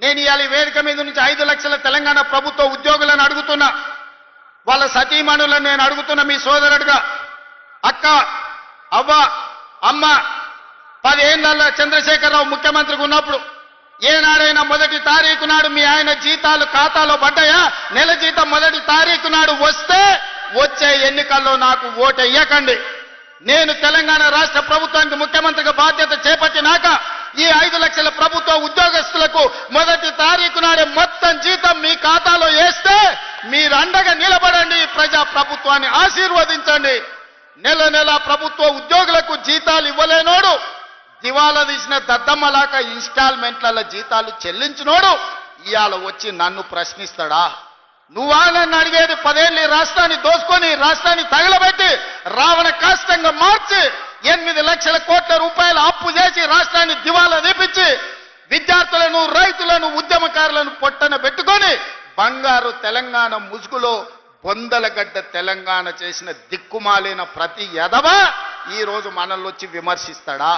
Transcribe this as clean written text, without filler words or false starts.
నేను ఇవాళ ఈ వేదిక మీద నుంచి 5 లక్షల తెలంగాణ ప్రభుత్వ ఉద్యోగులను అడుగుతున్నా, వాళ్ళ సతీమణులను నేను అడుగుతున్నా, మీ సోదరుడుగా, అక్క, అవ్వ, అమ్మ, 10 ఏళ్ల చంద్రశేఖరరావు ముఖ్యమంత్రిగా ఉన్నప్పుడు ఏనాడైనా మొదటి తారీఖు నాడు మీ ఆయన జీతాలు ఖాతాలో పడ్డాయా? నెల జీతం మొదటి తారీఖు నాడు వస్తే వచ్చే ఎన్నికల్లో నాకు ఓటెయ్యకండి. నేను తెలంగాణ రాష్ట్ర ప్రభుత్వానికి ముఖ్యమంత్రిగా బాధ్యత చేపట్టినాక ఈ 5 లక్షల ప్రభుత్వ ఉద్యోగస్తులకు మొదటి తారీఖు నాడే మొత్తం జీతం మీ ఖాతాలో వేస్తే మీరు అండగా నిలబడండి, ప్రజా ప్రభుత్వాన్ని ఆశీర్వదించండి. నెల నెల ప్రభుత్వ ఉద్యోగులకు జీతాలు ఇవ్వలేనోడు, దివాలా తీసిన దద్దమ్మలాక ఇన్స్టాల్మెంట్ల జీతాలు చెల్లించినోడు ఇవాళ వచ్చి నన్ను ప్రశ్నిస్తాడా? నువ్వా నన్ను అడిగేది? 10 ఏళ్ళు ఈ రాష్ట్రాన్ని దోసుకొని రాష్ట్రాన్ని తగలబెట్టి రావణ కాష్టంగా మార్చి 8 లక్షల కోట్ల రూపాయల అప్పు చేసి రాష్ట్రాన్ని దివాలా తీపించి విద్యార్థులను, రైతులను, ఉద్యమకారులను పొట్టన పెట్టుకొని బంగారు తెలంగాణ ముసుగులో బొందలగడ్డ తెలంగాణ చేసిన దిక్కుమాలిన ప్రతి ఎదవ ఈ రోజు మనల్ని వచ్చి విమర్శిస్తాడా?